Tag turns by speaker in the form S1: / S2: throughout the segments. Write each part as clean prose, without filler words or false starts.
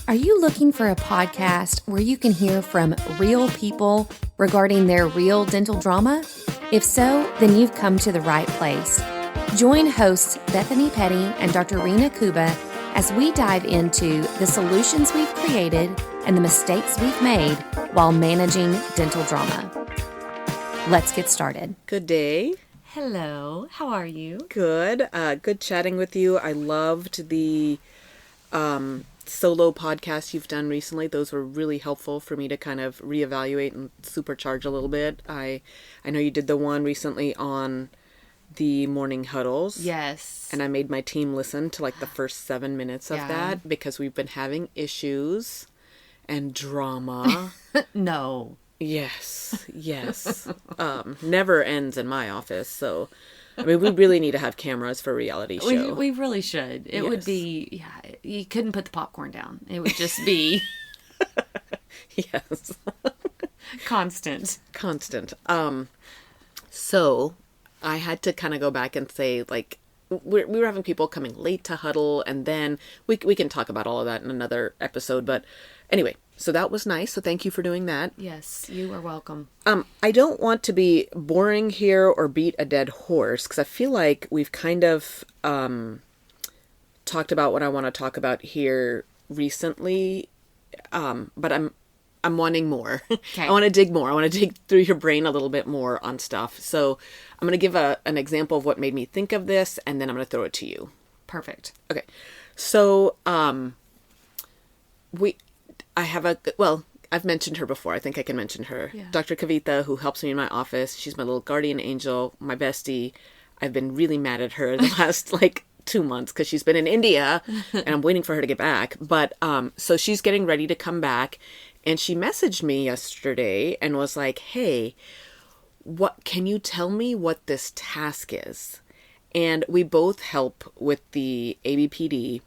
S1: Are you looking for a podcast where you can hear from real people regarding their real dental drama? If so, then you've come to the right place. Join hosts Bethany Petty and Dr. Rena Kuba as we dive into the solutions we've created and the mistakes we've made while managing dental drama. Let's get started.
S2: Good day.
S1: Hello, how are you?
S2: Good. Good chatting with you. I loved the solo podcasts you've done recently. Those were really helpful for me to kind of reevaluate and supercharge a little bit. I know you did the one recently on the morning huddles.
S1: Yes.
S2: And I made my team listen to like the first 7 minutes of that because we've been having issues and drama.
S1: No.
S2: Yes. Never ends in my office. So, I mean, we really need to have cameras for a reality show.
S1: We really should. It would be, you couldn't put the popcorn down. It would just be.
S2: Yes.
S1: Constant.
S2: So I had to kind of go back and say, like, we were having people coming late to huddle, and then we can talk about all of that in another episode. But anyway, so that was nice. So thank you for doing that.
S1: Yes, you are welcome.
S2: I don't want to be boring here or beat a dead horse, because I feel like we've kind of talked about what I want to talk about here recently. But I'm wanting more. Okay. I want to dig more. I want to dig through your brain a little bit more on stuff. So I'm going to give an example of what made me think of this, and then I'm going to throw it to you.
S1: Perfect.
S2: Okay. So, I've mentioned her before. I think I can mention her. Yeah. Dr. Kavita, who helps me in my office. She's my little guardian angel, my bestie. I've been really mad at her the last 2 months because she's been in India and I'm waiting for her to get back. But, so she's getting ready to come back, and she messaged me yesterday and was like, hey, can you tell me what this task is? And we both help with the ABPD,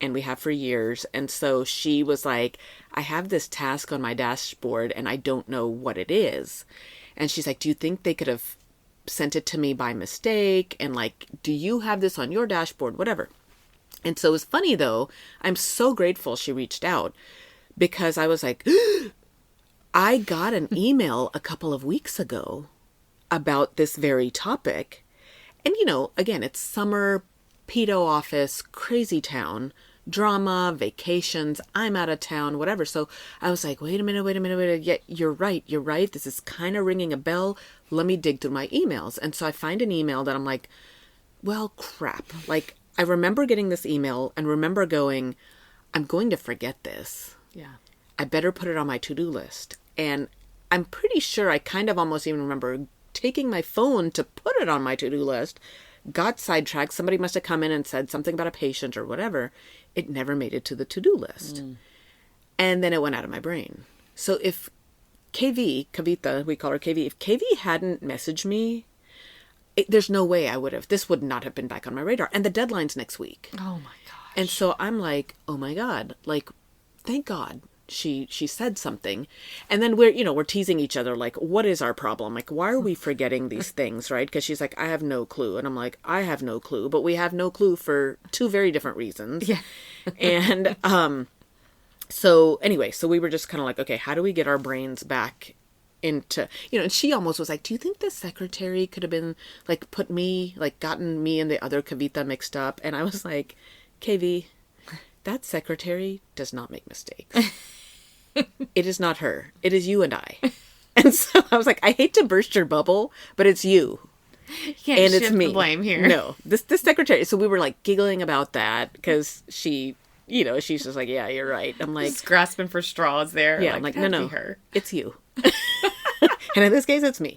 S2: and we have for years. And so she was like, I have this task on my dashboard and I don't know what it is. And she's like, do you think they could have sent it to me by mistake? And do you have this on your dashboard? Whatever. And so it was funny though. I'm so grateful she reached out, because I was like, I got an email a couple of weeks ago about this very topic. And, again, it's summer, pedo office, crazy town, drama, vacations, I'm out of town, whatever. So I was like, wait a minute. Yeah, you're right. This is kind of ringing a bell. Let me dig through my emails. And so I find an email that I'm like, well, crap. I remember getting this email and remember going, I'm going to forget this.
S1: Yeah.
S2: I better put it on my to-do list. And I'm pretty sure I kind of almost even remember taking my phone to put it on my to-do list, got sidetracked. Somebody must have come in and said something about a patient or whatever. It never made it to the to-do list. And then it went out of my brain. So if Kavita, we call her KV, if KV hadn't messaged me, there's no way I would have. This would not have been back on my radar. And the deadline's next week.
S1: Oh my gosh.
S2: And so I'm like, oh my God, thank God she said something. And then we're teasing each other, what is our problem? Why are we forgetting these things, right? Because she's like, I have no clue. And I'm like, I have no clue, but we have no clue for two very different reasons.
S1: Yeah.
S2: And so anyway, so we were just kind of like, okay, how do we get our brains back into, and she almost was like, do you think the secretary could have been gotten me and the other Kavita mixed up? And I was like, KV, that secretary does not make mistakes. It is not her. It is you and I. And so I was like, I hate to burst your bubble, but it's you.
S1: Can't
S2: and
S1: shift
S2: it's me.
S1: The blame here.
S2: No, this secretary. So we were giggling about that because she, she's just like, yeah, you're right. I'm like,
S1: just grasping for straws there.
S2: Yeah, I'm like, no,
S1: her.
S2: It's you. And in this case, it's me.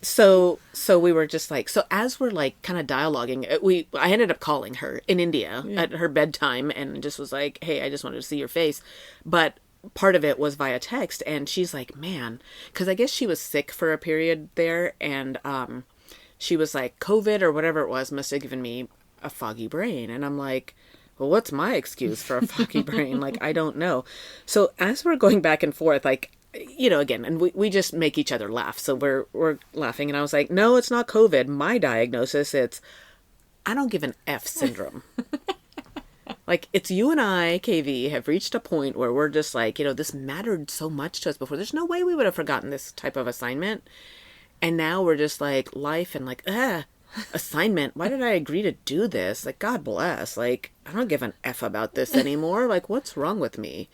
S2: So we were just so as we're kind of dialoguing, I ended up calling her in India at her bedtime and just was like, hey, I just wanted to see your face. But part of it was via text. And she's like, man, because I guess she was sick for a period there. And she was like, COVID or whatever it was must have given me a foggy brain. And I'm like, well, what's my excuse for a foggy brain? I don't know. So as we're going back and forth, again, and we just make each other laugh. So we're laughing. And I was like, no, it's not COVID. My diagnosis, it's I don't give an F syndrome. Like, it's you and I, KV, have reached a point where we're just like, this mattered so much to us before. There's no way we would have forgotten this type of assignment. And now we're just like, life and like, assignment. Why did I agree to do this? Like, God bless. Like, I don't give an F about this anymore. Like, what's wrong with me?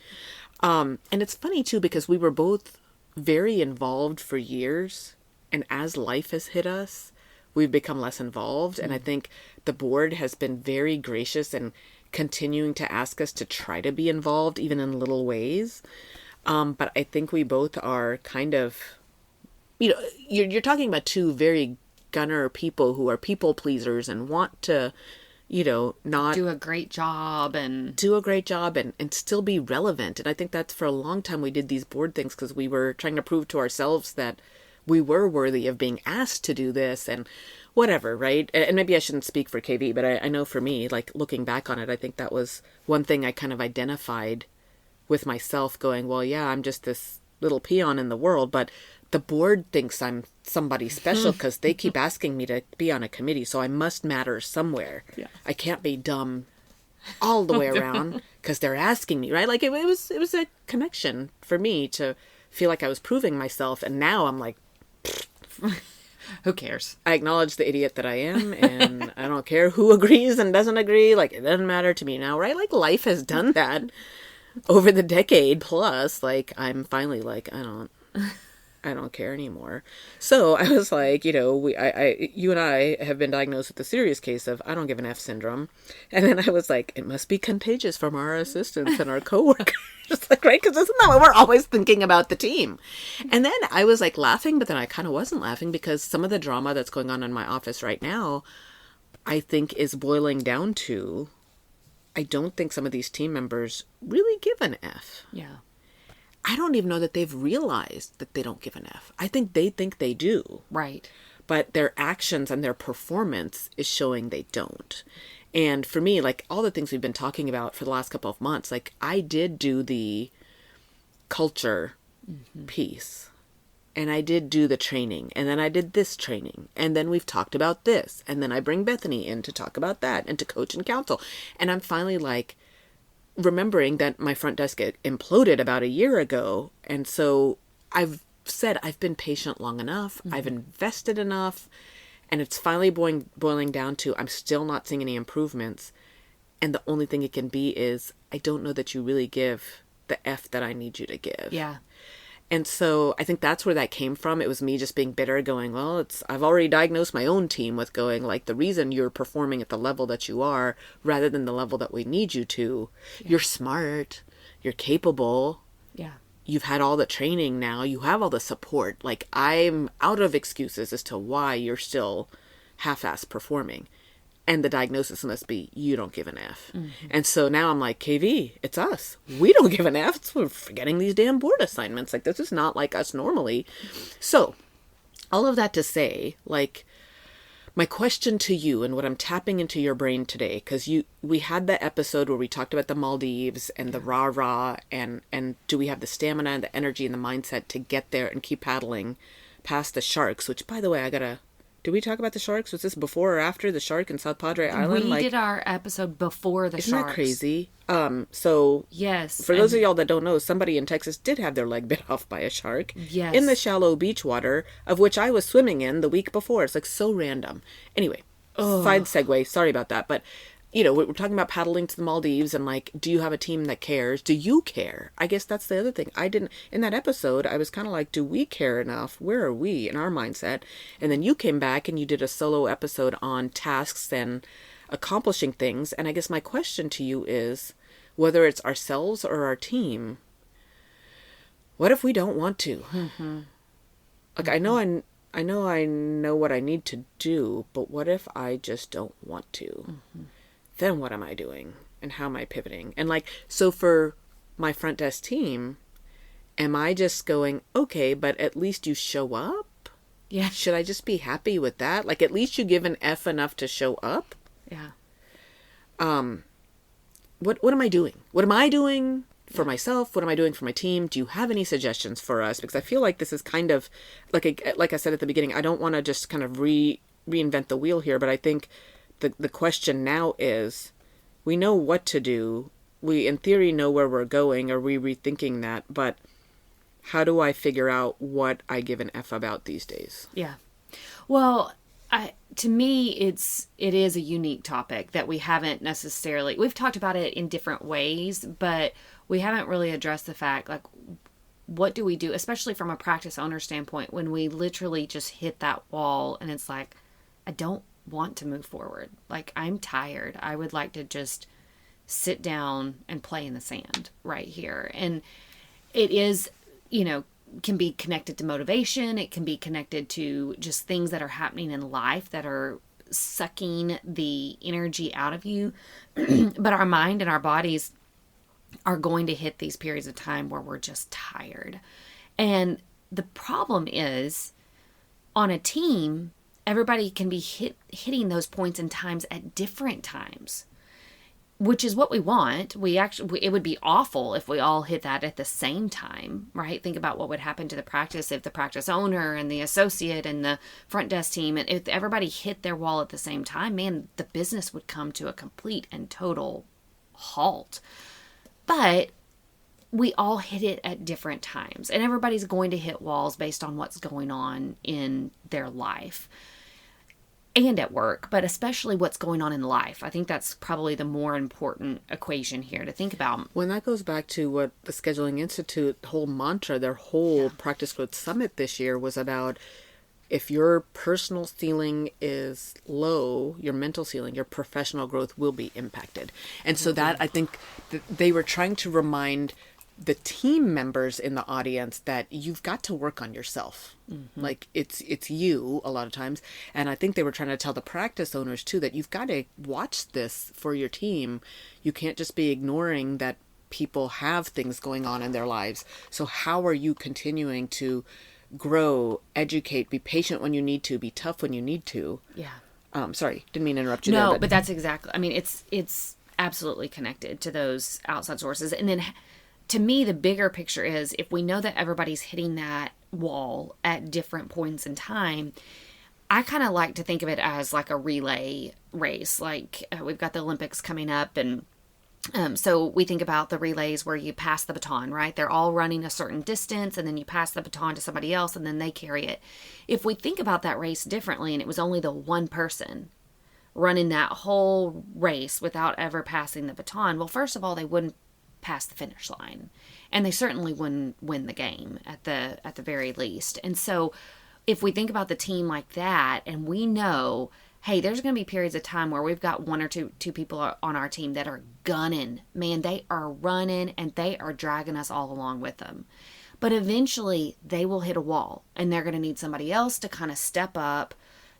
S2: And it's funny, too, because we were both very involved for years. And as life has hit us, we've become less involved. And I think the board has been very gracious and continuing to ask us to try to be involved, even in little ways. But I think we both are kind of, you're talking about two very gunner people who are people pleasers and want to, not
S1: do a great job and
S2: still be relevant. And I think that's for a long time we did these board things because we were trying to prove to ourselves that we were worthy of being asked to do this and whatever, right? And maybe I shouldn't speak for KV, but I know for me, like looking back on it, I think that was one thing I kind of identified with myself going, well, yeah, I'm just this little peon in the world, but the board thinks I'm somebody special because they keep asking me to be on a committee, so I must matter somewhere. Yeah. I can't be dumb all the way around because they're asking me, right? Like it was a connection for me to feel like I was proving myself, and now I'm like,
S1: who cares?
S2: I acknowledge the idiot that I am, and I don't care who agrees and doesn't agree. Like, it doesn't matter to me now, right? Like, life has done that over the decade plus. Like, I'm finally like, I don't care anymore. So I was like, you and I have been diagnosed with a serious case of I don't give an F syndrome. And then I was like, it must be contagious from our assistants and our coworkers. Like, right? Because isn't that what we're always thinking about the team? And then I was like laughing, but then I kind of wasn't laughing because some of the drama that's going on in my office right now, I think is boiling down to, I don't think some of these team members really give an F.
S1: Yeah.
S2: I don't even know that they've realized that they don't give an F. I think they do.
S1: Right.
S2: But their actions and their performance is showing they don't. And for me, like all the things we've been talking about for the last couple of months, like I did do the culture piece. And I did do the training. And then I did this training. And then we've talked about this. And then I bring Bethany in to talk about that and to coach and counsel. And I'm finally like, remembering that my front desk imploded about a year ago. And so I've said I've been patient long enough. I've invested enough. And it's finally boiling down to I'm still not seeing any improvements. And the only thing it can be is I don't know that you really give the F that I need you to give.
S1: Yeah.
S2: And so I think that's where that came from. It was me just being bitter going, well, I've already diagnosed my own team with going like the reason you're performing at the level that you are rather than the level that we need you to. Yeah. You're smart. You're capable.
S1: Yeah.
S2: You've had all the training now. You have all the support. Like I'm out of excuses as to why you're still half-assed performing. And the diagnosis must be, you don't give an F. And so now I'm like, KV, it's us. We don't give an F. We're forgetting these damn board assignments. Like, this is not like us normally. So, all of that to say, like, my question to you and what I'm tapping into your brain today, because we had that episode where we talked about the Maldives and the rah-rah, and do we have the stamina and the energy and the mindset to get there and keep paddling past the sharks, which, by the way, did we talk about the sharks? Was this before or after the shark in South Padre Island?
S1: We did our episode before the
S2: isn't
S1: sharks.
S2: Isn't that crazy? So
S1: yes.
S2: For those of y'all that don't know, somebody in Texas did have their leg bit off by a shark.
S1: Yes.
S2: In the shallow beach water, of which I was swimming in the week before. It's like so random. Anyway, side segue. Sorry about that. But, we're talking about paddling to the Maldives and like, do you have a team that cares? Do you care? I guess that's the other thing. In that episode, I was kind of like, do we care enough? Where are we in our mindset? And then you came back and you did a solo episode on tasks and accomplishing things. And I guess my question to you is, whether it's ourselves or our team, what if we don't want to? Like, I know what I need to do, but what if I just don't want to? Then what am I doing? And how am I pivoting? And like, so for my front desk team, am I just going, okay, but at least you show up?
S1: Yeah.
S2: Should I just be happy with that? Like, at least you give an F enough to show up?
S1: Yeah.
S2: What am I doing? What am I doing for myself? What am I doing for my team? Do you have any suggestions for us? Because I feel like this is kind of, like I said at the beginning, I don't want to just kind of reinvent the wheel here, but I think the question now is, we know what to do. We, in theory, know where we're going. Are we rethinking that? But how do I figure out what I give an F about these days?
S1: Yeah. Well, to me, it is a unique topic that we haven't necessarily, we've talked about it in different ways, but we haven't really addressed the fact, like, what do we do, especially from a practice owner standpoint, when we literally just hit that wall and it's like, I don't want to move forward. Like, I'm tired. I would like to just sit down and play in the sand right here. And it is, can be connected to motivation. It can be connected to just things that are happening in life that are sucking the energy out of you. But our mind and our bodies are going to hit these periods of time where we're just tired. And the problem is, on a team, everybody can be hitting those points in times at different times, which is what we want. It would be awful if we all hit that at the same time, right? Think about what would happen to the practice if the practice owner and the associate and the front desk team, and if everybody hit their wall at the same time, man, the business would come to a complete and total halt. But we all hit it at different times, and everybody's going to hit walls based on what's going on in their life and at work, but especially what's going on in life. I think that's probably the more important equation here to think about.
S2: When that goes back to what the Scheduling Institute whole mantra, their whole Practice Growth Summit this year was about, if your personal ceiling is low, your mental ceiling, your professional growth will be impacted. And so that, I think they were trying to remind the team members in the audience that you've got to work on yourself. Mm-hmm. Like, it's you a lot of times. And I think they were trying to tell the practice owners too, that you've got to watch this for your team. You can't just be ignoring that people have things going on in their lives. So how are you continuing to grow, educate, be patient when you need to, be tough when you need to?
S1: Yeah.
S2: Sorry, didn't mean to interrupt you
S1: there.
S2: No,
S1: but that's exactly, I mean, it's absolutely connected to those outside sources. And then to me, the bigger picture is, if we know that everybody's hitting that wall at different points in time, I kind of like to think of it as like a relay race. Like, we've got the Olympics coming up, and so we think about the relays where you pass the baton, right? They're all running a certain distance, and then you pass the baton to somebody else, and then they carry it. If we think about that race differently, and it was only the one person running that whole race without ever passing the baton, well, first of all, they wouldn't pass the finish line, and they certainly wouldn't win the game at the very least. And so if we think about the team like that, and we know, hey, there's going to be periods of time where we've got one or two people on our team that are gunning, man, they are running and they are dragging us all along with them. But eventually they will hit a wall, and they're going to need somebody else to kind of step up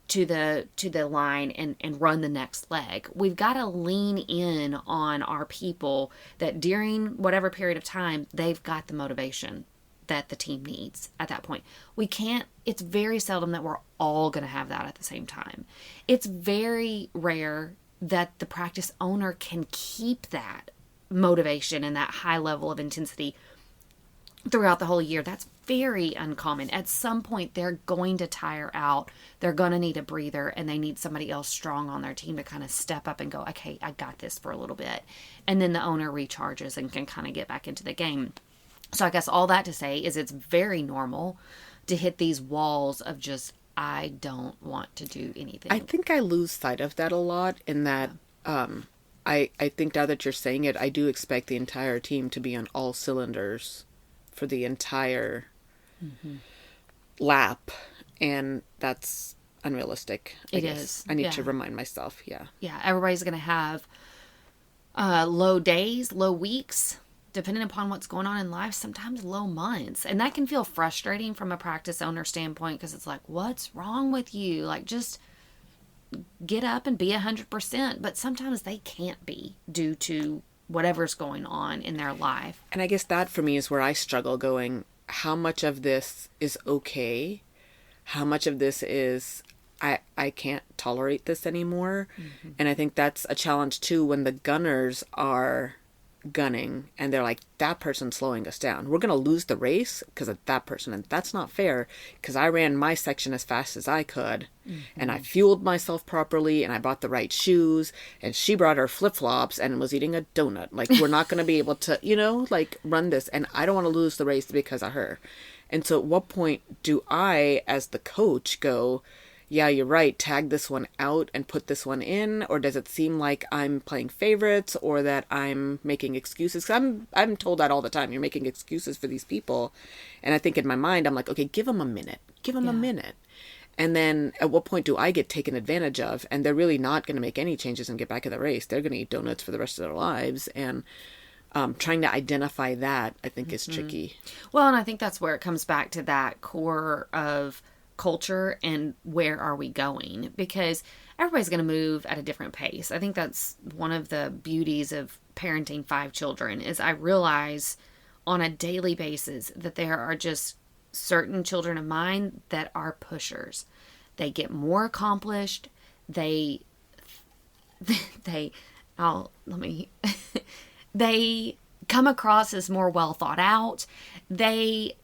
S1: to the line and run the next leg. We've got to lean in on our people that during whatever period of time, they've got the motivation that the team needs at that point. It's very seldom that we're all going to have that at the same time. It's very rare that the practice owner can keep that motivation and that high level of intensity throughout the whole year. That's very uncommon. At some point, they're going to tire out. They're going to need a breather, and they need somebody else strong on their team to kind of step up and go, okay, I got this for a little bit. And then the owner recharges and can kind of get back into the game. So I guess all that to say is, it's very normal to hit these walls of just, I don't want to do anything.
S2: I think I lose sight of that a lot, in that I think now that you're saying it, I do expect the entire team to be on all cylinders for the entire lap, and that's unrealistic.
S1: It is.
S2: I need to remind myself. Yeah,
S1: everybody's gonna have low days, low weeks, depending upon what's going on in life, sometimes low months, and that can feel frustrating from a practice owner standpoint, because it's like, what's wrong with you? Like, just get up and be 100%, but sometimes they can't be, due to whatever's going on in their life.
S2: And I guess that for me is where I struggle, going, how much of this is okay? How much of this is, I can't tolerate this anymore? Mm-hmm. And I think that's a challenge too, when the gunners are gunning and they're like, that person's slowing us down. We're going to lose the race because of that person. And that's not fair because I ran my section as fast as I could and I fueled myself properly and I bought the right shoes and she brought her flip-flops and was eating a donut. Like, we're not going to be able to, like run this. And I don't want to lose the race because of her. And so at what point do I, as the coach, go, yeah, you're right, tag this one out and put this one in? Or does it seem like I'm playing favorites or that I'm making excuses? 'Cause I'm told that all the time. You're making excuses for these people. And I think in my mind, I'm like, okay, give them a minute. Give them a minute. And then at what point do I get taken advantage of? And they're really not going to make any changes and get back in the race. They're going to eat donuts for the rest of their lives. And trying to identify that, I think, is tricky.
S1: Well, and I think that's where it comes back to that core of culture and where are we going, because everybody's going to move at a different pace. I think that's one of the beauties of parenting 5 children is I realize on a daily basis that there are just certain children of mine that are pushers. They get more accomplished. They come across as more well thought out. They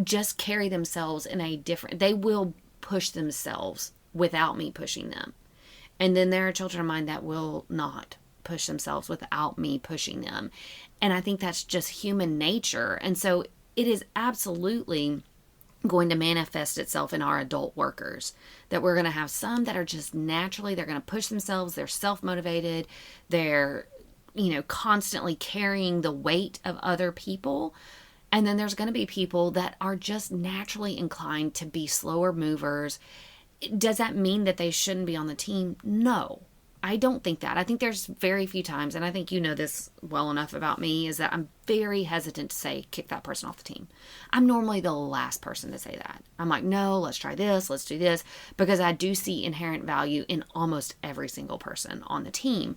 S1: just carry themselves in a different, they will push themselves without me pushing them. And then there are children of mine that will not push themselves without me pushing them. And I think that's just human nature. And so it is absolutely going to manifest itself in our adult workers, that we're going to have some that are just naturally, they're going to push themselves. They're self-motivated. They're, constantly carrying the weight of other people. And then there's going to be people that are just naturally inclined to be slower movers. Does that mean that they shouldn't be on the team? No, I don't think that. I think there's very few times, and I think you know this well enough about me, is that I'm very hesitant to say, kick that person off the team. I'm normally the last person to say that. I'm like, no, let's try this, let's do this, because I do see inherent value in almost every single person on the team.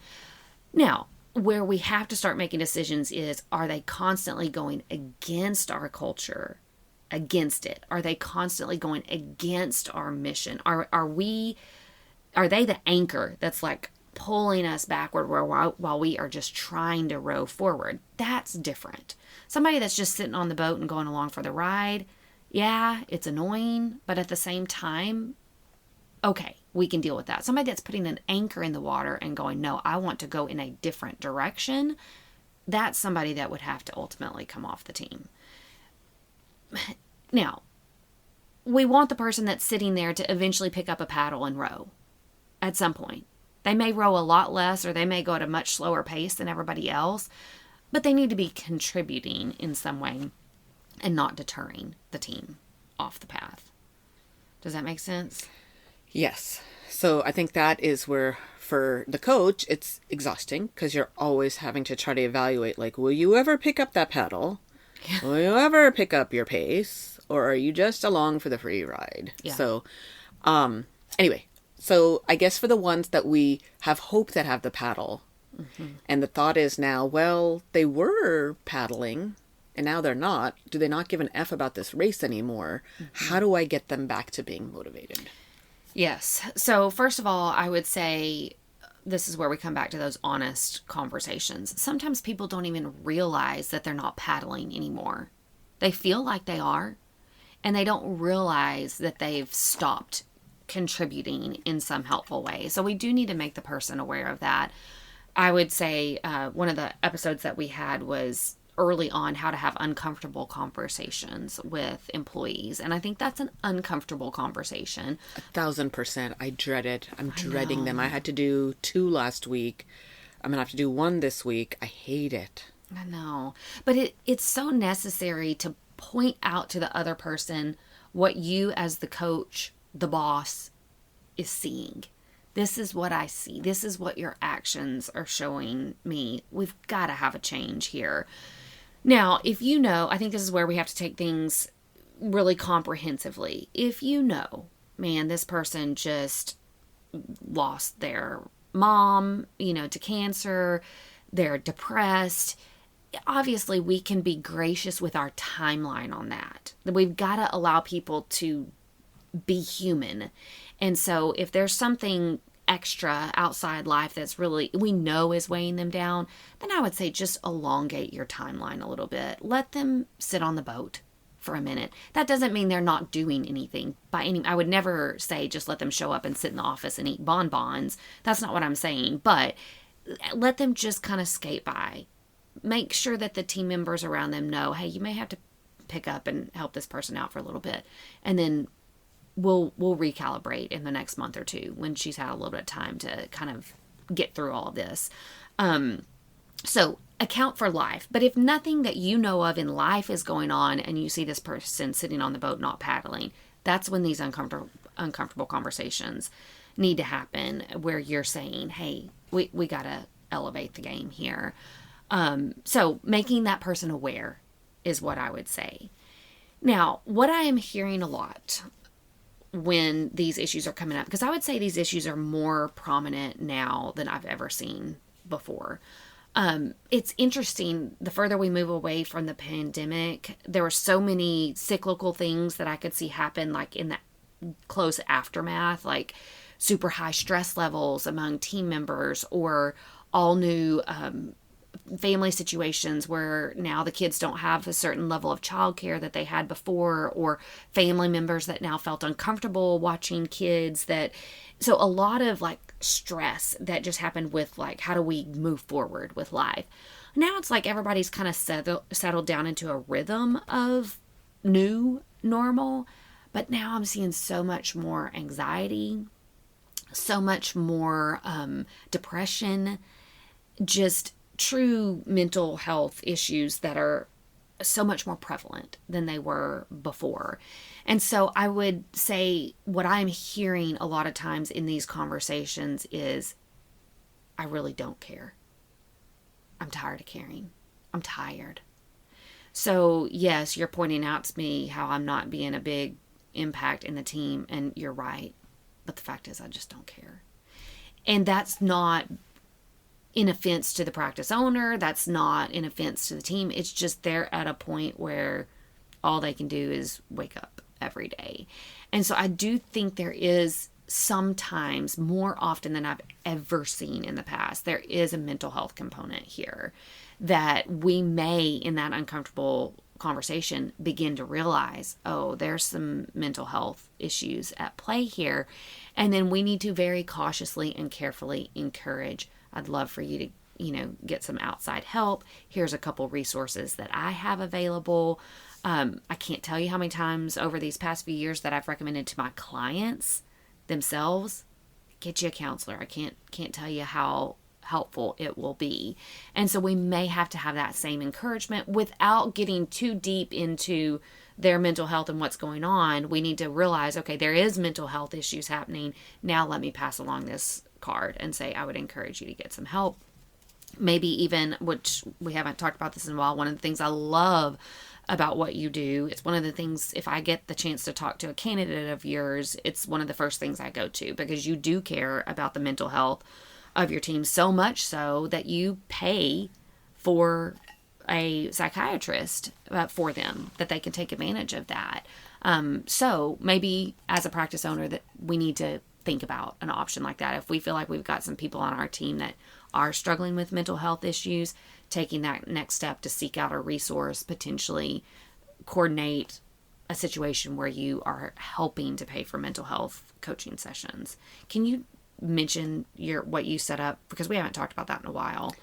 S1: Now, where we have to start making decisions is, are they constantly going against our culture, against it? Are they constantly going against our mission? Are they the anchor that's like pulling us backward while we are just trying to row forward? That's different. Somebody that's just sitting on the boat and going along for the ride, yeah, it's annoying, but at the same time, okay, we can deal with that. Somebody that's putting an anchor in the water and going, no, I want to go in a different direction, that's somebody that would have to ultimately come off the team. Now, we want the person that's sitting there to eventually pick up a paddle and row at some point. They may row a lot less, or they may go at a much slower pace than everybody else, but they need to be contributing in some way and not deterring the team off the path. Does that make sense?
S2: Yes. So I think that is where, for the coach, it's exhausting because you're always having to try to evaluate, like, will you ever pick up that paddle? Yeah. Will you ever pick up your pace? Or are you just along for the free ride? Yeah. So, anyway, so I guess for the ones that we have hope that have the paddle, and the thought is now, well, they were paddling and now they're not. Do they not give an F about this race anymore? How do I get them back to being motivated?
S1: Yes. So first of all, I would say this is where we come back to those honest conversations. Sometimes people don't even realize that they're not paddling anymore. They feel like they are, and they don't realize that they've stopped contributing in some helpful way. So we do need to make the person aware of that. I would say one of the episodes that we had was early on how to have uncomfortable conversations with employees. And I think that's an uncomfortable conversation.
S2: 1,000%. I dread it. I'm dreading them. I had to do 2 last week. I'm going to have to do 1 this week. I hate it.
S1: I know. But it's so necessary to point out to the other person what you as the coach, the boss, is seeing. This is what I see. This is what your actions are showing me. We've got to have a change here. Now, if you know, I think this is where we have to take things really comprehensively. If you know, man, this person just lost their mom, to cancer, they're depressed, obviously we can be gracious with our timeline on that. We've got to allow people to be human. And so if there's something extra outside life that's really, we know is weighing them down, then I would say just elongate your timeline a little bit. Let them sit on the boat for a minute. That doesn't mean they're not doing anything I would never say just let them show up and sit in the office and eat bonbons. That's not what I'm saying, but let them just kind of skate by. Make sure that the team members around them know, hey, you may have to pick up and help this person out for a little bit. And then we'll recalibrate in the next month or two when she's had a little bit of time to kind of get through all of this. So account for life. But if nothing that you know of in life is going on and you see this person sitting on the boat not paddling, that's when these uncomfortable conversations need to happen, where you're saying, hey, we got to elevate the game here. So making that person aware is what I would say. Now, what I am hearing a lot when these issues are coming up, because I would say these issues are more prominent now than I've ever seen before. It's interesting, the further we move away from the pandemic, there were so many cyclical things that I could see happen, like in that close aftermath, like super high stress levels among team members, or all new family situations where now the kids don't have a certain level of childcare that they had before, or family members that now felt uncomfortable watching kids. So a lot of like stress that just happened with like, how do we move forward with life? Now it's like everybody's kind of settled down into a rhythm of new normal, but now I'm seeing so much more anxiety, so much more depression, just true mental health issues that are so much more prevalent than they were before. And so I would say what I'm hearing a lot of times in these conversations is, I really don't care. I'm tired of caring. I'm tired. So yes, you're pointing out to me how I'm not being a big impact in the team, and you're right. But the fact is, I just don't care. And that's not in offense to the practice owner. That's not in offense to the team. It's just they're at a point where all they can do is wake up every day. And so I do think there is sometimes, more often than I've ever seen in the past, there is a mental health component here that we may, in that uncomfortable conversation, begin to realize, oh, there's some mental health issues at play here. And then we need to very cautiously and carefully encourage, I'd love for you to, get some outside help. Here's a couple resources that I have available. I can't tell you how many times over these past few years that I've recommended to my clients themselves, get you a counselor. I can't tell you how helpful it will be. And so we may have to have that same encouragement without getting too deep into their mental health and what's going on. We need to realize, okay, there is mental health issues happening. Now let me pass along this card and say, I would encourage you to get some help. Maybe even, which we haven't talked about this in a while, one of the things I love about what you do, it's one of the things, if I get the chance to talk to a candidate of yours, it's one of the first things I go to, because you do care about the mental health of your team, so much so that you pay for a psychiatrist for them, that they can take advantage of that. So maybe as a practice owner that we need to think about an option like that. If we feel like we've got some people on our team that are struggling with mental health issues, taking that next step to seek out a resource, potentially coordinate a situation where you are helping to pay for mental health coaching sessions. Can you mention what you set up? Because we haven't talked about that in a while.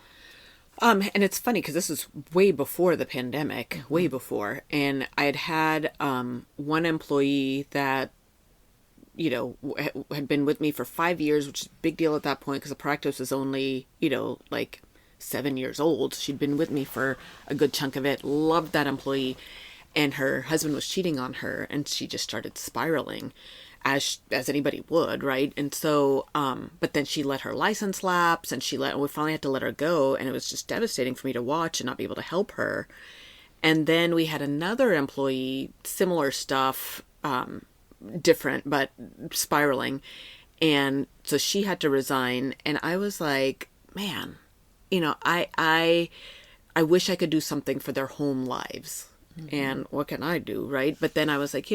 S2: And it's funny because this is way before the pandemic, way before. And I had one employee that, had been with me for 5 years, which is a big deal at that point because the practice was only, like 7 years old. She'd been with me for a good chunk of it. Loved that employee. And her husband was cheating on her, and she just started spiraling, as anybody would, right? And so, but then she let her license lapse, and we finally had to let her go, and it was just devastating for me to watch and not be able to help her. And then we had another employee, similar stuff, different, but spiraling. And so she had to resign, and I was like, man, I wish I could do something for their home lives. Mm-hmm. And what can I do, right? But then I was like,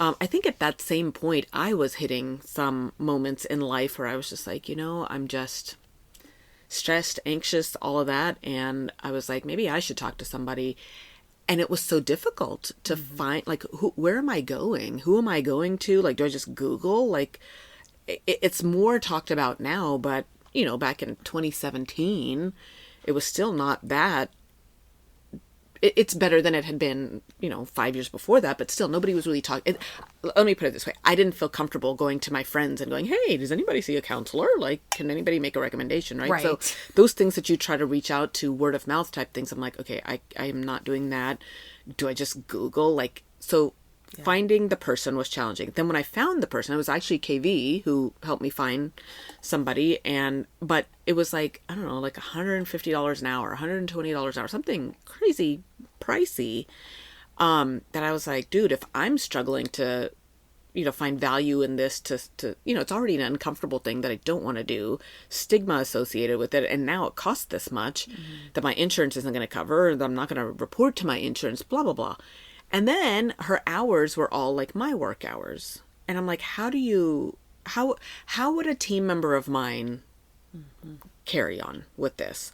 S2: I think at that same point, I was hitting some moments in life where I was just like, I'm just stressed, anxious, all of that. And I was like, maybe I should talk to somebody. And it was so difficult to find, like, where am I going? Who am I going to? Like, do I just Google? Like, it's more talked about now, but, back in 2017, it was still not that. It's better than it had been, 5 years before that, but still nobody was really talking. Let me put it this way. I didn't feel comfortable going to my friends and going, hey, does anybody see a counselor? Like, can anybody make a recommendation? Right. So those things that you try to reach out to, word of mouth type things, I'm like, okay, I am not doing that. Do I just Google? Like, so finding the person was challenging. Then when I found the person, it was actually KV who helped me find somebody. But it was like, I don't know, like $150 an hour, $120 an hour, something crazy pricey. That I was like, dude, if I'm struggling to, find value in this to, it's already an uncomfortable thing that I don't want to do, stigma associated with it. And now it costs this much that my insurance isn't going to cover, that I'm not going to report to my insurance, blah, blah, blah. And then her hours were all like my work hours. And I'm like, how would a team member of mine carry on with this?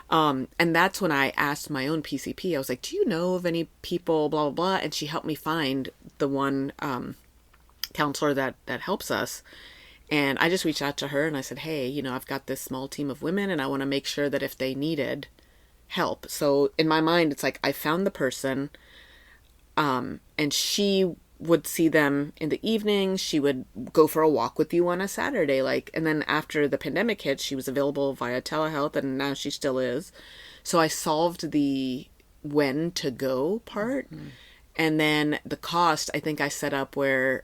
S2: And that's when I asked my own PCP. I was like, do you know of any people, blah, blah, blah. And she helped me find the one counselor that helps us. And I just reached out to her and I said, hey, I've got this small team of women and I want to make sure that if they needed help. So in my mind, it's like I found the person. And she would see them in the evening. She would go for a walk with you on a Saturday. And then after the pandemic hit, she was available via telehealth and now she still is. So I solved the when to go part. And then the cost, I think I set up where,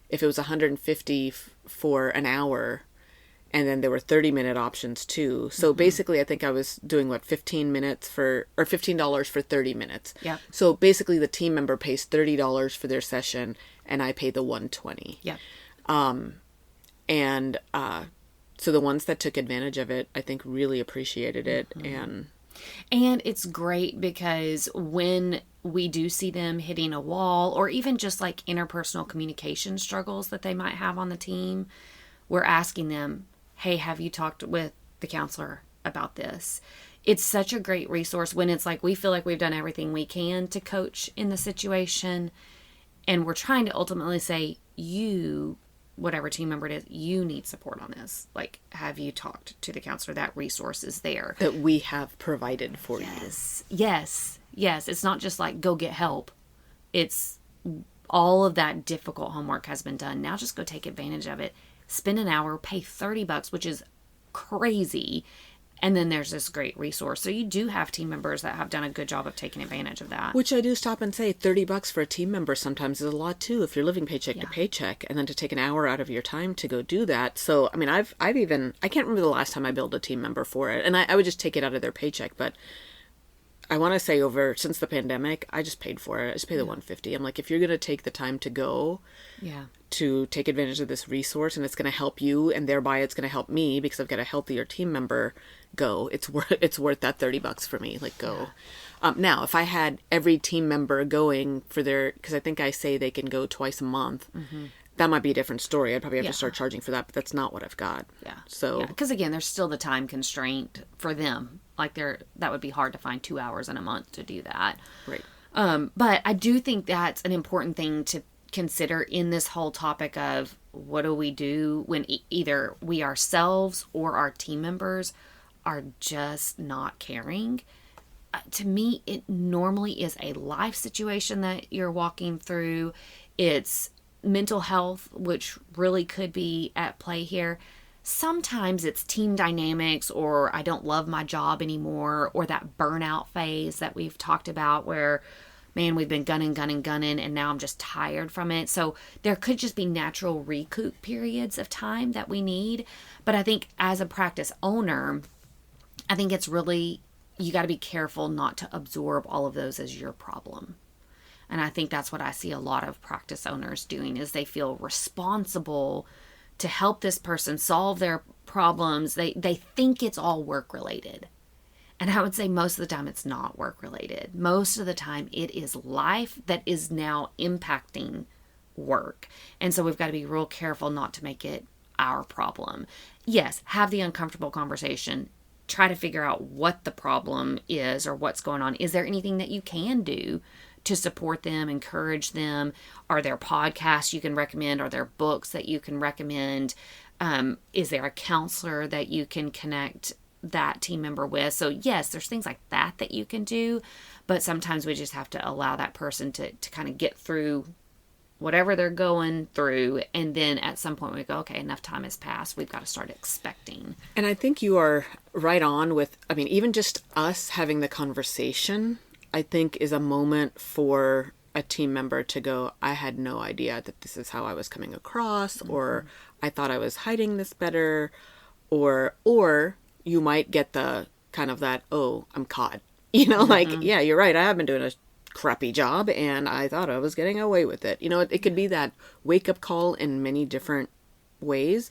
S2: if it was $150 for an hour, and then there were 30-minute options too. So basically, I think I was doing $15 for 30 minutes. Yeah. So basically, the team member pays $30 for their session, and I pay the $120. Yeah. So the ones that took advantage of it, I think, really appreciated it, and
S1: it's great because when we do see them hitting a wall, or even just like interpersonal communication struggles that they might have on the team, we're asking them, hey, have you talked with the counselor about this? It's such a great resource when it's like we feel like we've done everything we can to coach in the situation. And we're trying to ultimately say, you, whatever team member it is, you need support on this. Like, have you talked to the counselor? That resource is there.
S2: That we have provided for you.
S1: Yes. It's not just like, go get help. It's all of that difficult homework has been done. Now just go take advantage of it. Spend an hour, pay $30, which is crazy. And then there's this great resource. So you do have team members that have done a good job of taking advantage of that.
S2: Which I do stop and say, $30 for a team member sometimes is a lot too, if you're living paycheck to paycheck, and then to take an hour out of your time to go do that. So, I mean, I've even, I can't remember the last time I billed a team member for it, and I would just take it out of their paycheck, but I want to say since the pandemic, I just paid for it. I just paid the $150. I'm like, if you're going to take the time to go to take advantage of this resource, and it's going to help you, and thereby it's going to help me because I've got a healthier team member, go. It's worth that $30 for me. Like, go. Yeah. Now, if I had every team member going for because I think I say they can go twice a month, that might be a different story. I'd probably have to start charging for that, but that's not what I've got. Yeah. So,
S1: because again, there's still the time constraint for them. Like that would be hard to find 2 hours in a month to do that.
S2: Right.
S1: But I do think that's an important thing to consider in this whole topic of what do we do when either we ourselves or our team members are just not caring. To me, it normally is a life situation that you're walking through. It's mental health, which really could be at play here. Sometimes it's team dynamics, or I don't love my job anymore, or that burnout phase that we've talked about where, man, we've been gunning, and now I'm just tired from it. So there could just be natural recoup periods of time that we need. But I think as a practice owner, I think it's really, you got to be careful not to absorb all of those as your problem. And I think that's what I see a lot of practice owners doing, is they feel responsible to help this person solve their problems. They think it's all work related. And I would say most of the time it's not work related. Most of the time it is life that is now impacting work. And so we've got to be real careful not to make it our problem. Yes, have the uncomfortable conversation. Try to figure out what the problem is or what's going on. Is there anything that you can do to support them, encourage them? Are there podcasts you can recommend? Are there books that you can recommend? Is there a counselor that you can connect that team member with? So yes, there's things like that that you can do, but sometimes we just have to allow that person to kind of get through whatever they're going through. And then at some point we go, okay, enough time has passed. We've got to start expecting.
S2: And I think you are right on with, I mean, even just us having the conversation, I think is a moment for a team member to go, I had no idea that this is how I was coming across, or I thought I was hiding this better, or you might get the kind of that, oh, I'm caught. Like, yeah, you're right. I have been doing a crappy job and I thought I was getting away with it. It could be that wake up call in many different ways.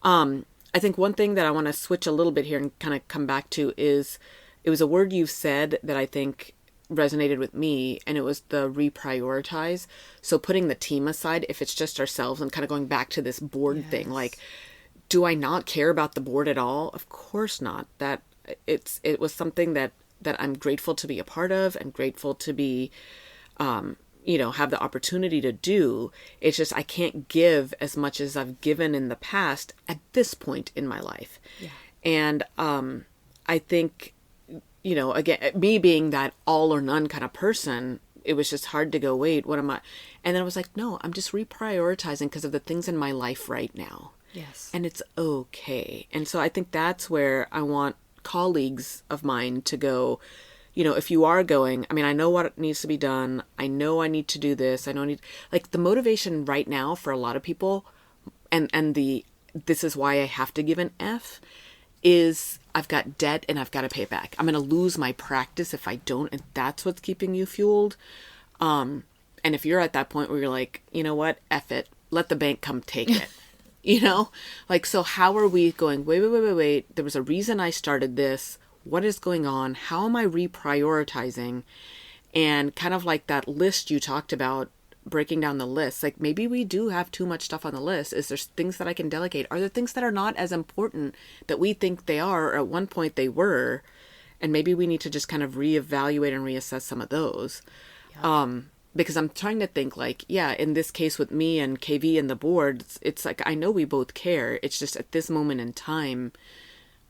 S2: I think one thing that I want to switch a little bit here and kind of come back to is, it was a word you said that I think resonated with me, and it was the reprioritize. So putting the team aside, if it's just ourselves, and kind of going back to this board thing, like, do I not care about the board at all? Of course not. That it was something that I'm grateful to be a part of and grateful to be, have the opportunity to do. It's just, I can't give as much as I've given in the past at this point in my life. Yeah. And, I think, again, me being that all or none kind of person, it was just hard to go, wait, what am I? And then I was like, no, I'm just reprioritizing because of the things in my life right now.
S1: Yes.
S2: And it's okay. And so I think that's where I want colleagues of mine to go, if you are going, I mean, I know what needs to be done. I know I need to do this. I know I need, like, the motivation right now for a lot of people, and this is why I have to give an F, is I've got debt and I've got to pay it back. I'm going to lose my practice if I don't. And that's what's keeping you fueled. And if you're at that point where you're like, you know what, F it, let the bank come take it. Like, so how are we going, wait, there was a reason I started this. What is going on? How am I reprioritizing? And kind of like that list you talked about, breaking down the list, like, maybe we do have too much stuff on the list. Is there things that I can delegate? Are there things that are not as important that we think they are, or at one point they were? And maybe we need to just kind of reevaluate and reassess some of those. Yeah. Because I'm trying to think, like, yeah, in this case with me and KV and the board, it's like, I know we both care. It's just at this moment in time,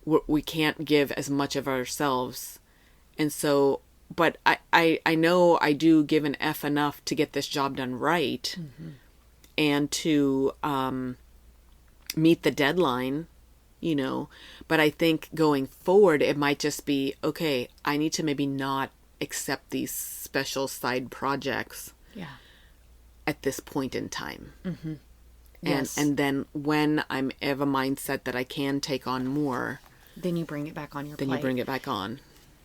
S2: we can't give as much of ourselves. And so, but I know I do give an F enough to get this job done right, and to meet the deadline, But I think going forward, it might just be, okay, I need to maybe not accept these special side projects at this point in time. Yes. And then when I have a mindset that I can take on more,
S1: then you bring it back on your plate.
S2: Then you bring it back on.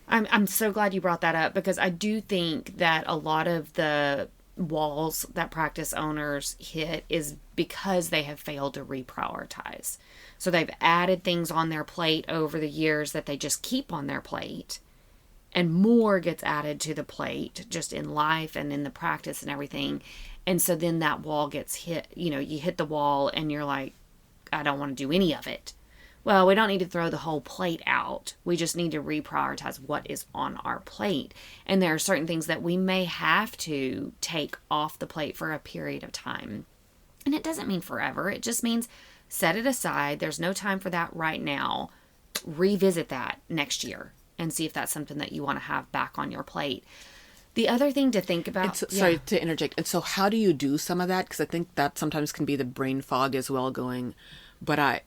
S1: I'm so glad you brought that up, because I do think that a lot of the walls that practice owners hit is because they have failed to reprioritize. So they've added things on their plate over the years that they just keep on their plate, and more gets added to the plate just in life and in the practice and everything. And so then that wall gets hit, you hit the wall and you're like, I don't want to do any of it. Well, we don't need to throw the whole plate out. We just need to reprioritize what is on our plate. And there are certain things that we may have to take off the plate for a period of time. And it doesn't mean forever. It just means set it aside. There's no time for that right now. Revisit that next year and see if that's something that you want to have back on your plate. The other thing to think about...
S2: Sorry to interject. And so how do you do some of that? Because I think that sometimes can be the brain fog as well, going... But I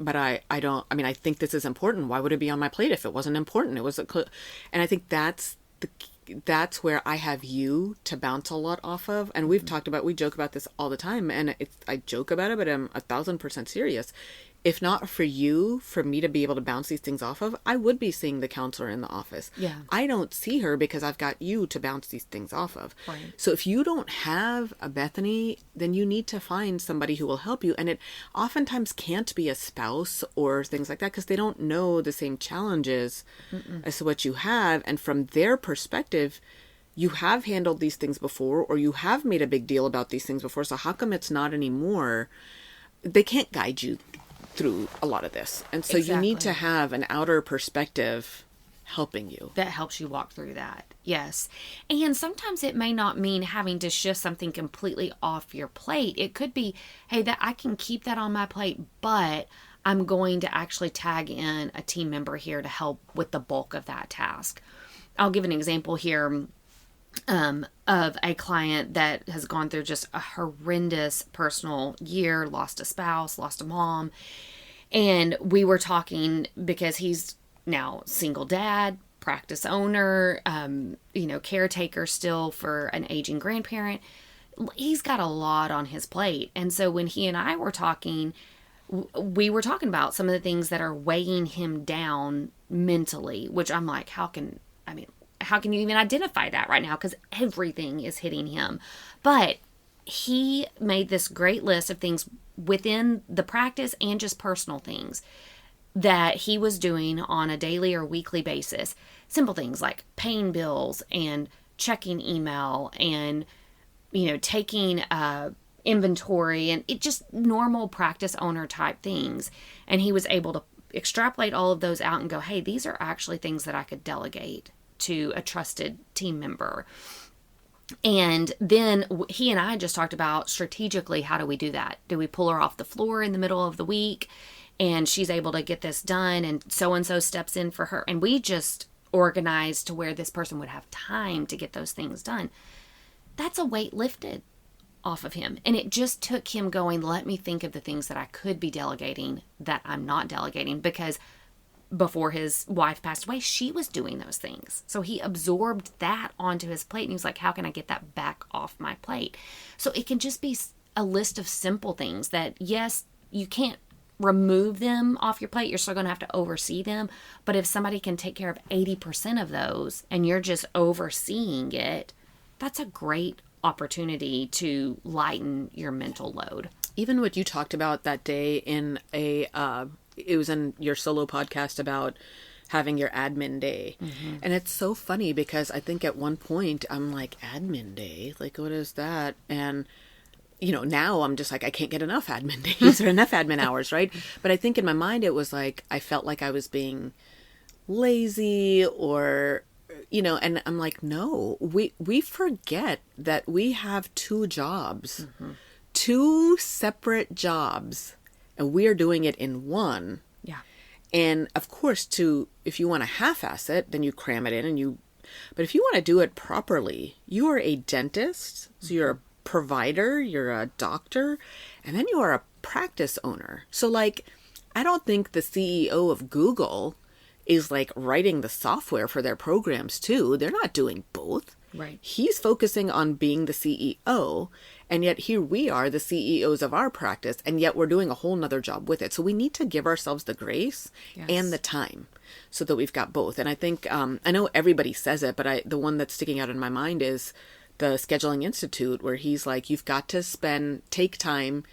S2: don't, I mean, I think this is important. Why would it be on my plate if it wasn't important? And I think that's where I have you to bounce a lot off of. And we joke about this all the time, and I joke about it, but I'm 1,000% serious. if not for you, for me to be able to bounce these things off of, I would be seeing the counselor in the office.
S1: Yeah.
S2: I don't see her because I've got you to bounce these things off of.
S1: Right.
S2: So if you don't have a Bethany, then you need to find somebody who will help you. And it oftentimes can't be a spouse or things like that because they don't know the same challenges as to what you have. And from their perspective, you have handled these things before, or you have made a big deal about these things before. So how come it's not anymore? They can't guide you through a lot of this. And so you need to have an outer perspective helping you.
S1: That helps you walk through that. Yes. And sometimes it may not mean having to shift something completely off your plate. It could be, hey, that I can keep that on my plate, but I'm going to actually tag in a team member here to help with the bulk of that task. I'll give an example here of a client that has gone through just a horrendous personal year, lost a spouse, lost a mom. And we were talking because he's now single dad, practice owner, caretaker still for an aging grandparent. He's got a lot on his plate. And so when he and I were talking, we were talking about some of the things that are weighing him down mentally, which I'm like, how can you even identify that right now? Because everything is hitting him. But he made this great list of things within the practice and just personal things that he was doing on a daily or weekly basis. Simple things like paying bills and checking email and, taking inventory and it just normal practice owner type things. And he was able to extrapolate all of those out and go, hey, these are actually things that I could delegate to a trusted team member. And then he and I just talked about strategically, how do we do that? Do we pull her off the floor in the middle of the week and she's able to get this done and so steps in for her? And we just organized to where this person would have time to get those things done. That's a weight lifted off of him. And it just took him going, let me think of the things that I could be delegating that I'm not delegating, because before his wife passed away, she was doing those things. So he absorbed that onto his plate and he was like, how can I get that back off my plate? So it can just be a list of simple things that, yes, you can't remove them off your plate. You're still going to have to oversee them. But if somebody can take care of 80% of those and you're just overseeing it, that's a great opportunity to lighten your mental load.
S2: Even what you talked about that day in it was in your solo podcast about having your admin day. Mm-hmm. And it's so funny because I think at one point I'm like, admin day? Like, what is that? And, now I'm just like, I can't get enough admin days or enough admin hours, right? But I think in my mind it was like, I felt like I was being lazy or, and I'm like, no, we forget that we have two jobs, two separate jobs. And we are doing it in one.
S1: Yeah.
S2: And of course, if you want to half-ass it, then you cram it in but if you want to do it properly, you are a dentist. So you're a provider, you're a doctor, and then you are a practice owner. So I don't think the CEO of Google is writing the software for their programs too. They're not doing both.
S1: Right.
S2: He's focusing on being the CEO, and yet here we are, the CEOs of our practice, and yet we're doing a whole nother job with it. So we need to give ourselves the grace and the time so that we've got both. And I think, I know everybody says it, but the one that's sticking out in my mind is the Scheduling Institute, where he's like, you've got to take time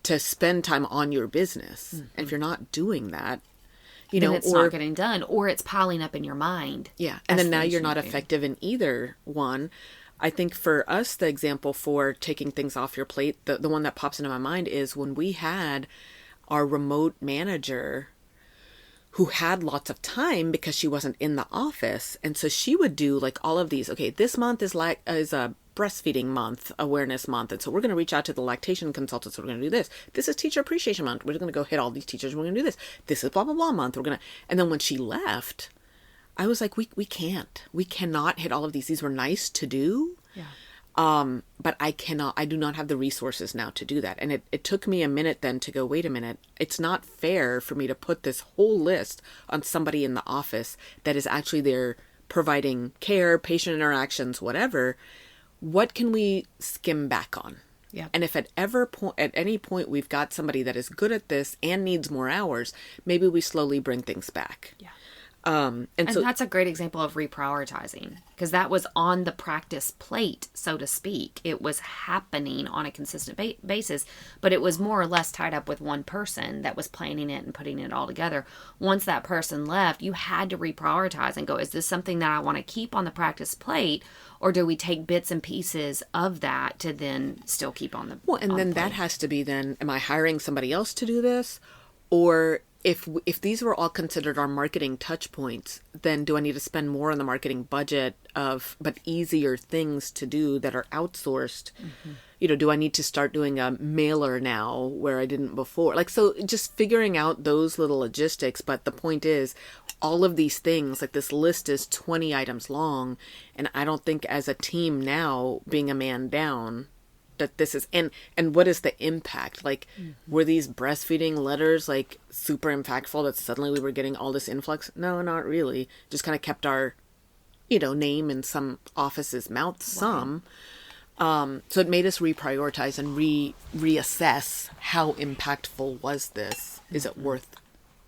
S2: to spend time on your business. Mm-hmm. And if you're not doing that,
S1: then it's not getting done, or it's piling up in your mind.
S2: Yeah. And then now you're not effective in either one. I think for us, the example for taking things off your plate, the one that pops into my mind is when we had our remote manager who had lots of time because she wasn't in the office. And so she would do all of these. Okay, this month is a breastfeeding month, awareness month. And so we're going to reach out to the lactation consultants. We're going to do this. This is teacher appreciation month. We're going to go hit all these teachers. We're going to do this. This is blah, blah, blah month. And then when she left, I was like, we cannot hit all of these. These were nice to do.
S1: Yeah.
S2: But I do not have the resources now to do that. And it took me a minute then to go, wait a minute, it's not fair for me to put this whole list on somebody in the office that is actually there providing care, patient interactions, whatever. What can we skim back on?
S1: Yeah.
S2: And if at any point we've got somebody that is good at this and needs more hours, maybe we slowly bring things back.
S1: Yeah.
S2: And so
S1: that's a great example of reprioritizing, because that was on the practice plate, so to speak. It was happening on a consistent basis, but it was more or less tied up with one person that was planning it and putting it all together. Once that person left, you had to reprioritize and go, is this something that I want to keep on the practice plate, or do we take bits and pieces of that to then still keep on the
S2: that has to be then, am I hiring somebody else to do this? Or if these were all considered our marketing touch points, then do I need to spend more on the marketing budget but easier things to do that are outsourced? Mm-hmm. Do I need to start doing a mailer now where I didn't before? So just figuring out those little logistics. But the point is, all of these things, like this list is 20 items long. And I don't think as a team now, being a man down, that this is, and what is the impact? Were these breastfeeding letters super impactful that suddenly we were getting all this influx? No, not really. Just kind of kept our, name in some office's mouth some. So it made us reprioritize and reassess how impactful was this? Is it worth?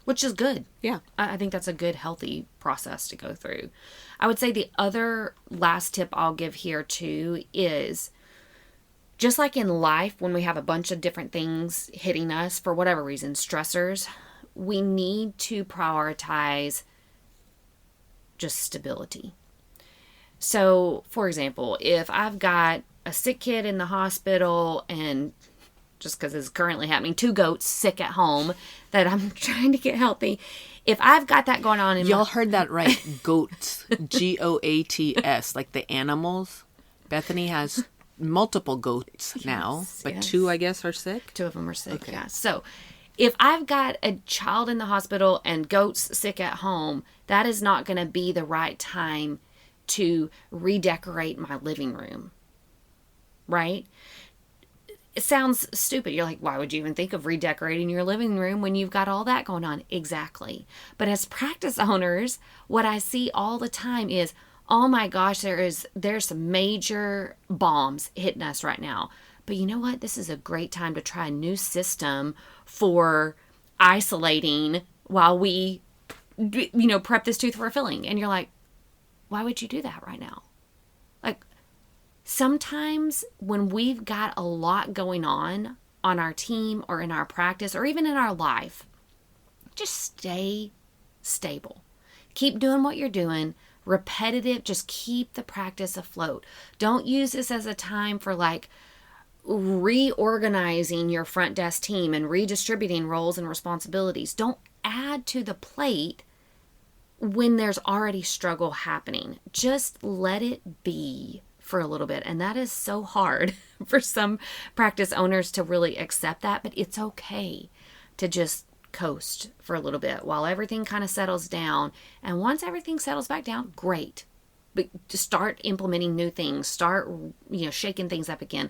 S1: Which is good.
S2: Yeah.
S1: I think that's a good, healthy process to go through. I would say the other last tip I'll give here too is, just like in life, when we have a bunch of different things hitting us for whatever reason, stressors, we need to prioritize just stability. So, for example, if I've got a sick kid in the hospital, and just because it's currently happening, 2 goats sick at home that I'm trying to get healthy, if I've got that going on in
S2: Y'all heard that right. Goats. Goats. Like the animals. Bethany has multiple goats now, but 2, I guess, are sick.
S1: 2 of them are sick. Okay. Yeah. So if I've got a child in the hospital and goats sick at home, that is not going to be the right time to redecorate my living room. Right? It sounds stupid. You're like, why would you even think of redecorating your living room when you've got all that going on? Exactly. But as practice owners, what I see all the time is, oh my gosh, there's some major bombs hitting us right now. But you know what? This is a great time to try a new system for isolating while we, prep this tooth for a filling. And you're like, why would you do that right now? Sometimes when we've got a lot going on our team or in our practice or even in our life, just stay stable. Keep doing what you're doing. Repetitive, just keep the practice afloat. Don't use this as a time for reorganizing your front desk team and redistributing roles and responsibilities. Don't add to the plate when there's already struggle happening. Just let it be for a little bit. And that is so hard for some practice owners to really accept that, but it's okay to just coast for a little bit while everything kind of settles down. And once everything settles back down, great. But to start implementing new things, start, shaking things up again.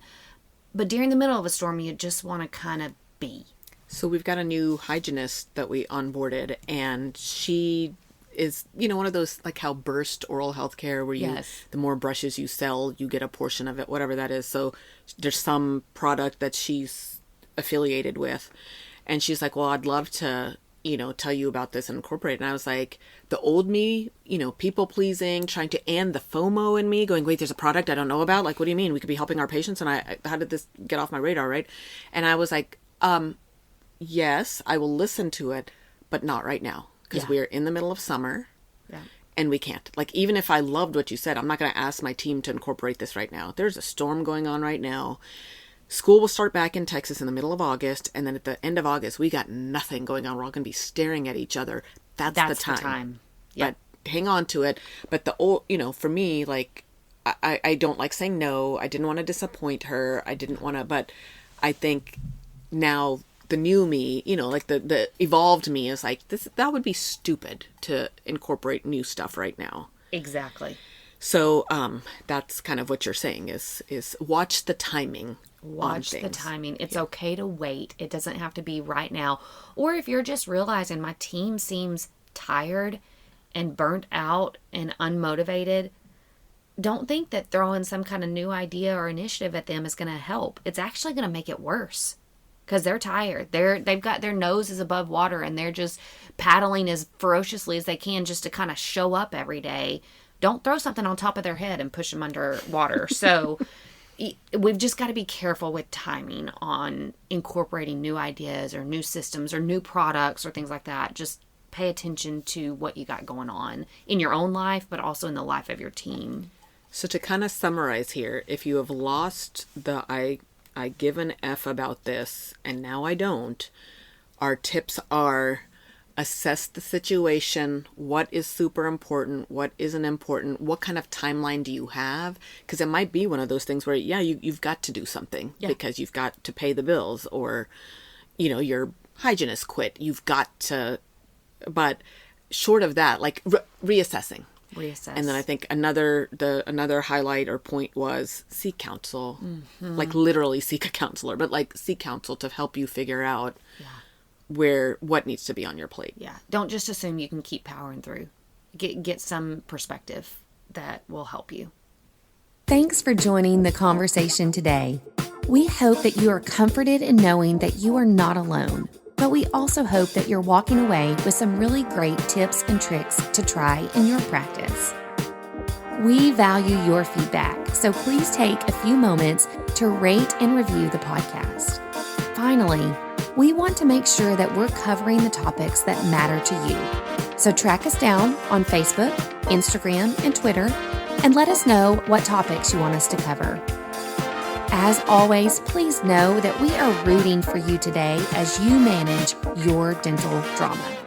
S1: But during the middle of a storm, you just want to kind of be.
S2: So we've got a new hygienist that we onboarded, and she is, one of those, how Burst oral health care where the more brushes you sell, you get a portion of it, whatever that is. So there's some product that she's affiliated with. And she's like, well, I'd love to, tell you about this and incorporate it. And I was like, the old me, people pleasing, and the FOMO in me going, wait, there's a product I don't know about. What do you mean? We could be helping our patients. And how did this get off my radar? Right. And I was like, yes, I will listen to it, but not right now. Because we're in the middle of summer and we can't. Even if I loved what you said, I'm not going to ask my team to incorporate this right now. There's a storm going on right now. School will start back in Texas in the middle of August. And then at the end of August, we got nothing going on. We're all going to be staring at each other. That's the time. Yep. But hang on to it. But the old, for me, I don't like saying no. I didn't want to disappoint her. I didn't want to, but I think now the new me, the evolved me is that would be stupid to incorporate new stuff right now.
S1: Exactly.
S2: So that's kind of what you're saying is watch the timing.
S1: Watch the timing. It's okay to wait. It doesn't have to be right now. Or if you're just realizing my team seems tired and burnt out and unmotivated, don't think that throwing some kind of new idea or initiative at them is going to help. It's actually going to make it worse because they're tired. They've got their noses above water and they're just paddling as ferociously as they can just to kind of show up every day. Don't throw something on top of their head and push them under water. So we've just got to be careful with timing on incorporating new ideas or new systems or new products or things like that. Just pay attention to what you got going on in your own life, but also in the life of your team.
S2: So to kind of summarize here, if you have lost the I give an F about this and now I don't, our tips are assess the situation, what is super important, what isn't important, what kind of timeline do you have? Because it might be one of those things where, you've got to do something because you've got to pay the bills or, your hygienist quit. You've got to, but short of that, like reassessing. And then I think another highlight or point was seek counsel, like literally seek a counselor, but like seek counsel to help you figure out what needs to be on your plate.
S1: Yeah. Don't just assume you can keep powering through. Get some perspective that will help you. Thanks for joining the conversation today. We hope that you are comforted in knowing that you are not alone, but we also hope that you're walking away with some really great tips and tricks to try in your practice. We value your feedback, so please take a few moments to rate and review the podcast. Finally, we want to make sure that we're covering the topics that matter to you. So track us down on Facebook, Instagram, and Twitter, and let us know what topics you want us to cover. As always, please know that we are rooting for you today as you manage your dental drama.